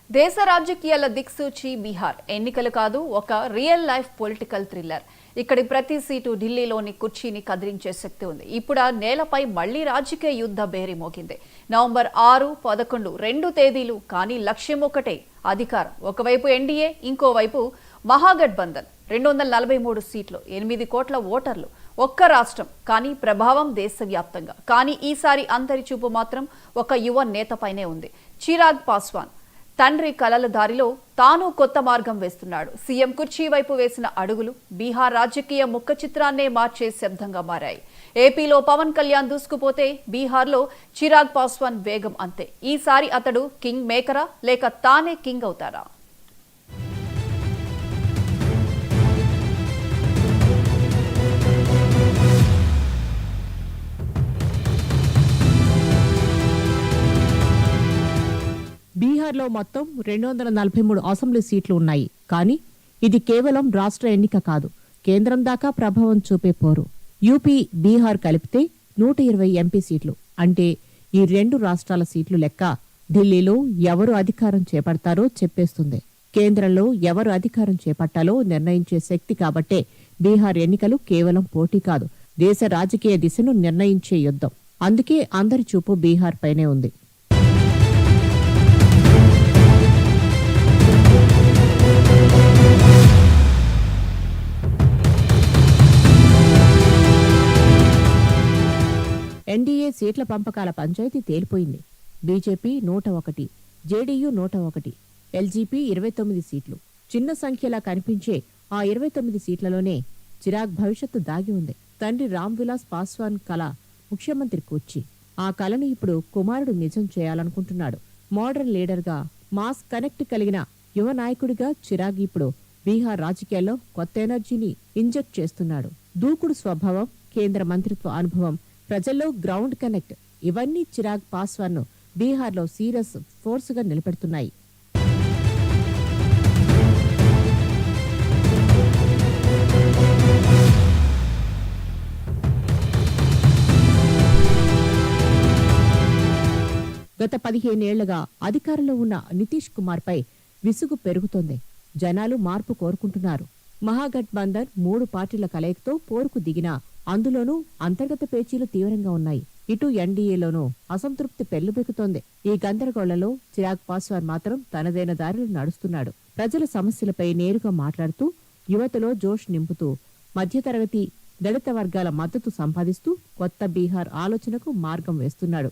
దేశ రాజకీయాల దిక్సూచి బీహార్ ఎన్నికలు కాదు, ఒక రియల్ లైఫ్ పొలిటికల్ థ్రిల్లర్. ఇక్కడి ప్రతి సీటు ఢిల్లీలోని కుర్చీని కదిలించే శక్తి ఉంది. ఇప్పుడు ఆ నేలపై మళ్లీ రాజకీయ యుద్ధ బేరీ మోగింది. నవంబర్ 6, 11 2 తేదీలు, కానీ లక్ష్యం ఒకటే, అధికారం. ఒకవైపు ఎన్డీఏ, ఇంకోవైపు మహాగఠబంధన్. 243 సీట్లు, 8 కోట్ల ఓటర్లు, ఒక్క రాష్ట్రం, కానీ ప్రభావం దేశవ్యాప్తంగా. కానీ ఈసారి అందరి చూపు మాత్రం ఒక యువ నేతపైనే ఉంది. చిరాగ్ పాస్వాన్ తండ్రి కలల దారిలో తాను కొత్త మార్గం వేస్తున్నాడు. సీఎం కుర్చీ వైపు వేసిన అడుగులు బీహార్ రాజకీయ ముఖ చిత్రాన్నే మార్చే శబ్దంగా మారాయి. ఏపీలో పవన్ కళ్యాణ్ దూసుకుపోతే బీహార్లో చిరాగ్ పాస్వాన్ వేగం అంతే. ఈసారి అతడు కింగ్ మేకరా, లేక తానే కింగ్ అవుతారా? బీహార్లో మొత్తం 243 అసెంబ్లీ సీట్లు ఉన్నాయి. కానీ ఇది కేవలం రాష్ట్ర ఎన్నిక కాదు, కేంద్రం దాకా ప్రభావం చూపే పోరు. యూపీ, బీహార్ కలిపితే 120 ఎంపీ సీట్లు. అంటే ఈ రెండు రాష్ట్రాల సీట్లు లెక్క ఢిల్లీలో ఎవరు అధికారం చేపడతారో చెప్పేస్తుంది. కేంద్రంలో ఎవరు అధికారం చేపట్టాలో నిర్ణయించే శక్తి. కాబట్టే బీహార్ ఎన్నికలు కేవలం పోటీ కాదు, దేశ రాజకీయ దిశను నిర్ణయించే యుద్ధం. అందుకే అందరి చూపు బీహార్ పైనే ఉంది. ఎన్డీఏ సీట్ల పంపకాల పంచాయతీ తేలిపోయింది. బీజేపీ 101, జేడీయూ 101, ఎల్జీపీ 29 సీట్లు. చిన్న సంఖ్యలా కనిపించే ఆ 29 సీట్లలోనే చిరాగ్ భవిష్యత్తు దాగి ఉంది. తండ్రి రామ్ విలాస్ పాస్వాన్ కల ముఖ్యమంత్రి కూర్చి. ఆ కలను ఇప్పుడు కుమారుడు నిజం చేయాలనుకుంటున్నాడు. మోడర్న్ లీడర్గా, మాస్ కనెక్ట్ కలిగిన యువ నాయకుడిగా చిరాగ్ ఇప్పుడు బీహార్ రాజకీయాల్లో కొత్త ఎనర్జీని ఇంజెక్ట్ చేస్తున్నాడు. దూకుడు స్వభావం, కేంద్ర మంత్రిత్వ అనుభవం, ప్రజల్లో గ్రౌండ్ కనెక్ట్, ఇవన్నీ చిరాగ్ పాస్వాన్ ను బీహార్లో సీరియస్ ఫోర్స్ గా నిలబెడుతున్నాయి. గత 15 ఏళ్లుగా అధికారంలో ఉన్న నితీష్ కుమార్ పై విసుగు పెరుగుతోంది. జనాలు మార్పు కోరుకుంటున్నారు. మహాగఠబంధన్ 3 పార్టీల కలయికతో పోరుకు దిగినా అందులోనూ అంతర్గత పేచీలు తీవ్రంగా ఉన్నాయి. ఇటు ఎన్డీఏలోనూ అసంతృప్తి పెళ్లుబెక్కుతోంది. ఈ గందరగోళంలో చిరాగ్ పాస్వాన్ మాత్రం తనదైన దారిలో నడుస్తున్నాడు. ప్రజల సమస్యలపై నేరుగా మాట్లాడుతూ, యువతలో జోష్ నింపుతూ, మధ్యతరగతి దళిత వర్గాల మద్దతు సంపాదిస్తూ కొత్త బీహార్ ఆలోచనకు మార్గం వేస్తున్నాడు.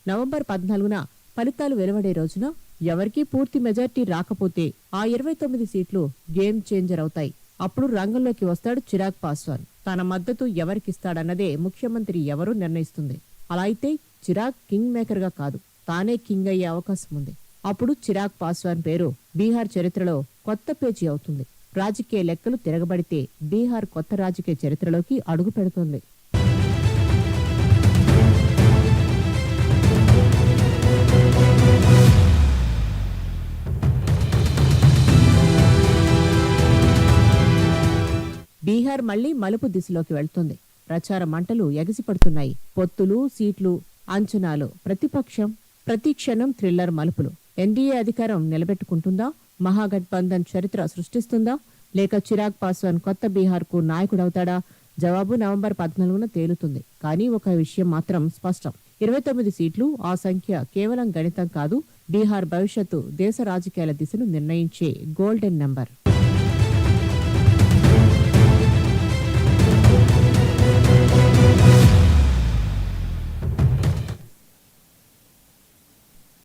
నవంబర్ 14న ఫలితాలు వెలువడే రోజున ఎవరికీ పూర్తి మెజార్టీ రాకపోతే ఆ 29 సీట్లు గేమ్ చేంజర్ అవుతాయి. అప్పుడు రంగంలోకి వస్తాడు చిరాగ్ పాస్వాన్. తన మద్దతు ఎవరికిస్తాడన్నదే ముఖ్యమంత్రి ఎవరూ నిర్ణయిస్తుంది. అలా అయితే చిరాగ్ కింగ్ మేకర్ గా కాదు, తానే కింగ్ అయ్యే అవకాశం ఉంది. అప్పుడు చిరాగ్ పాస్వాన్ పేరు బీహార్ చరిత్రలో కొత్త పేజీ అవుతుంది. రాజకీయ లెక్కలు తిరగబడితే బీహార్ కొత్త రాజకీయ చరిత్రలోకి అడుగు పెడుతుంది. బీహార్ మళ్లీ మలుపు దిశలోకి వెళ్తుంది. ప్రచార మంటలు ఎగసిపడుతున్నాయి. పొత్తులు, సీట్లు, అంచనాలు, ప్రతిపక్షం, ప్రతి క్షణం థ్రిల్లర్ మలుపులు. ఎన్డీఏ అధికారం నిలబెట్టుకుంటుందా? మహాగఠబంధన్ చరిత్ర సృష్టిస్తుందా? లేక చిరాగ్ పాస్వాన్ కొత్త బీహార్కు నాయకుడవుతాడా? జవాబు నవంబర్ 14న తేలుతుంది. కానీ ఒక విషయం మాత్రం స్పష్టం. 29 సీట్లు, ఆ సంఖ్య కేవలం గణితం కాదు, బీహార్ భవిష్యత్తు, దేశ రాజకీయాల దిశను నిర్ణయించే గోల్డెన్ నెంబర్.